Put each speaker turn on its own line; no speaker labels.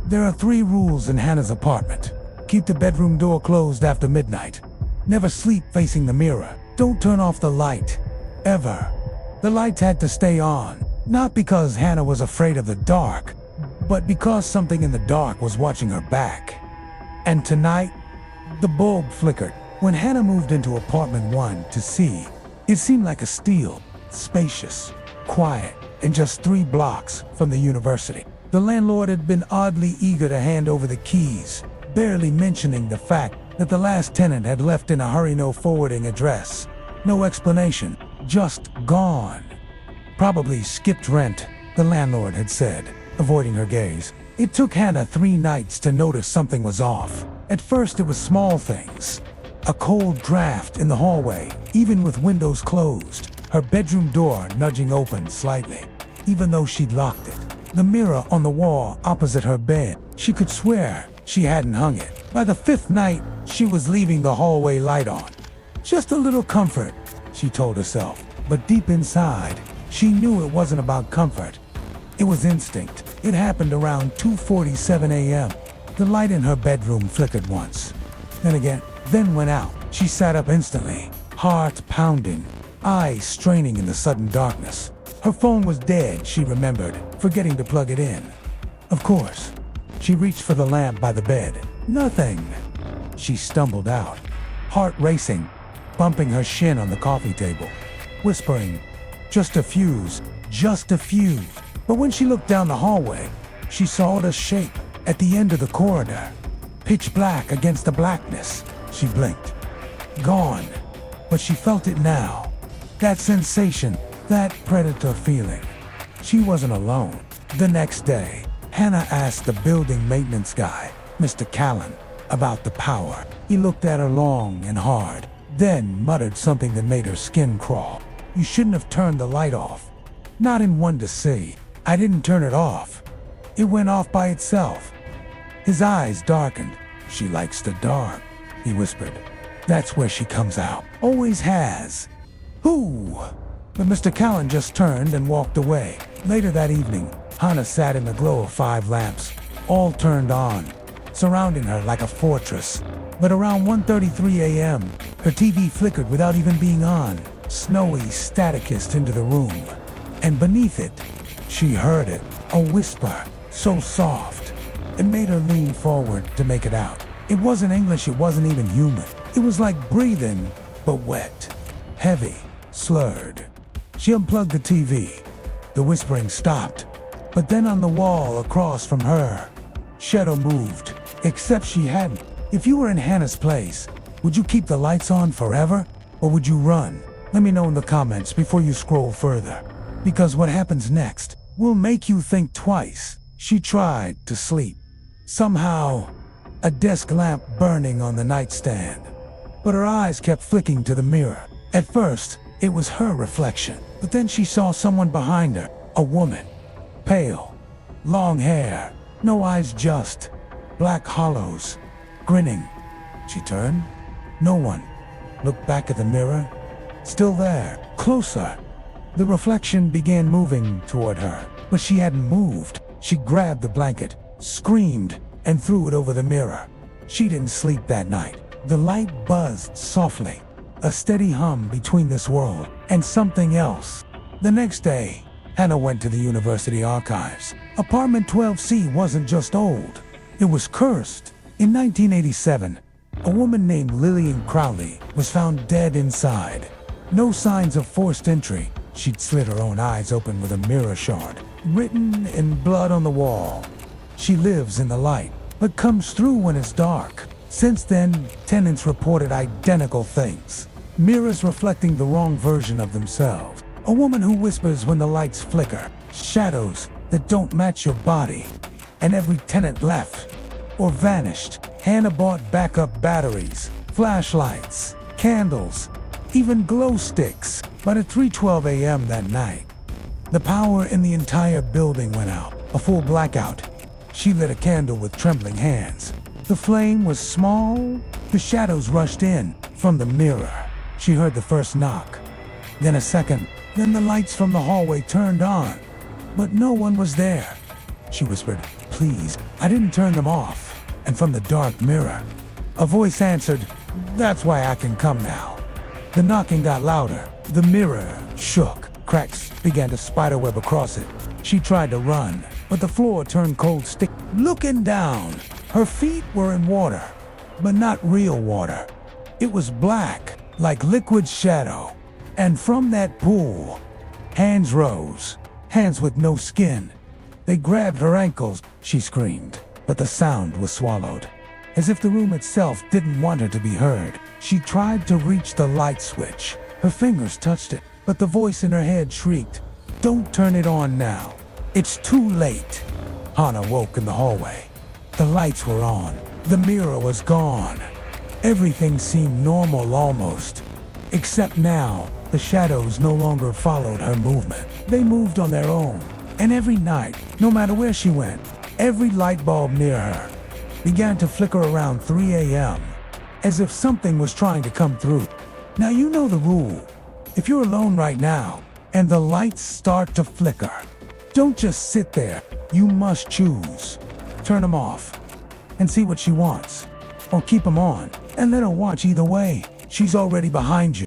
There are 3 rules in Hannah's apartment. Keep the bedroom door closed after midnight. Never sleep facing the mirror. Don't turn off the light. Ever. The lights had to stay on, not because Hannah was afraid of the dark, but because something in the dark was watching her back. And tonight, the bulb flickered. When Hannah moved into apartment 1 to see, it seemed like a steal, spacious, quiet, and just 3 blocks from the university. The landlord had been oddly eager to hand over the keys, barely mentioning the fact that the last tenant had left in a hurry. No forwarding address, no explanation, just gone. Probably skipped rent, the landlord had said, avoiding her gaze. It took Hannah 3 nights to notice something was off. At first it was small things. A cold draft in the hallway, even with windows closed. Her bedroom door nudging open slightly, even though she'd locked it. The mirror on the wall opposite her bed. She could swear she hadn't hung it. By the 5th night, she was leaving the hallway light on. Just a little comfort, she told herself. But deep inside, she knew it wasn't about comfort. It was instinct. It happened around 2:47 a.m. The light in her bedroom flickered once. Then went out. She sat up instantly, heart pounding, eyes straining in the sudden darkness. Her phone was dead, she remembered, forgetting to plug it in. Of course. She reached for the lamp by the bed. Nothing. She stumbled out, heart racing, bumping her shin on the coffee table, whispering, "Just a fuse, just a fuse." But when she looked down the hallway, she saw a shape at the end of the corridor. Pitch black against the blackness. She blinked. Gone. But she felt it now. That sensation, that predator feeling. She wasn't alone. The next day, Hannah asked the building maintenance guy, Mr. Callan, about the power. He looked at her long and hard, then muttered something that made her skin crawl. "You shouldn't have turned the light off." "Not in one to see. I didn't turn it off. It went off by itself." His eyes darkened. "She likes the dark," he whispered. "That's where she comes out. Always has." "Who?" But Mr. Callan just turned and walked away. Later that evening, Hannah sat in the glow of 5 lamps, all turned on, surrounding her like a fortress. But around 1:33 a.m., her TV flickered without even being on. Snowy static hissed into the room. And beneath it, she heard it, a whisper, so soft. It made her lean forward to make it out. It wasn't English, it wasn't even human. It was like breathing, but wet, heavy, slurred. She unplugged the TV. The whispering stopped. But then on the wall across from her, shadow moved, except she hadn't. If you were in Hannah's place, would you keep the lights on forever, or would you run? Let me know in the comments before you scroll further. Because what happens next will make you think twice. She tried to sleep. Somehow, a desk lamp burning on the nightstand. But her eyes kept flicking to the mirror. At first, it was her reflection. But then she saw someone behind her, a woman. Pale, long hair, no eyes, just black hollows, grinning. She turned. No one. Looked back at the mirror. Still there, closer. The reflection began moving toward her, but she hadn't moved. She grabbed the blanket, screamed, and threw it over the mirror. She didn't sleep that night. The light buzzed softly, a steady hum between this world and something else. The next day, Hannah went to the university archives. Apartment 12C wasn't just old, it was cursed. In 1987, a woman named Lillian Crowley was found dead inside. No signs of forced entry. She'd slit her own eyes open with a mirror shard, written in blood on the wall. She lives in the light, but comes through when it's dark. Since then, tenants reported identical things. Mirrors reflecting the wrong version of themselves. A woman who whispers when the lights flicker. Shadows that don't match your body. And every tenant left or vanished. Hannah bought backup batteries, flashlights, candles, even glow sticks. But at 3:12 a.m. that night, the power in the entire building went out. A full blackout. She lit a candle with trembling hands. The flame was small. The shadows rushed in from the mirror. She heard the first knock, then a second, then the lights from the hallway turned on. But no one was there. She whispered, "Please, I didn't turn them off." And from the dark mirror, a voice answered, "That's why I can come now." The knocking got louder. The mirror shook. Cracks began to spiderweb across it. She tried to run, but the floor turned cold stick. Looking down, her feet were in water, but not real water. It was black, like liquid shadow. And from that pool, hands rose, hands with no skin. They grabbed her ankles. She screamed, but the sound was swallowed. As if the room itself didn't want her to be heard, she tried to reach the light switch. Her fingers touched it, but the voice in her head shrieked, "Don't turn it on now. It's too late." Hana woke in the hallway. The lights were on. The mirror was gone. Everything seemed normal almost. Except now, the shadows no longer followed her movement. They moved on their own. And every night, no matter where she went, every light bulb near her began to flicker around 3 a.m., as if something was trying to come through. Now you know the rule. If you're alone right now, and the lights start to flicker, don't just sit there. You must choose. Turn them off, and see what she wants. Or keep them on, and let her watch either way. She's already behind you.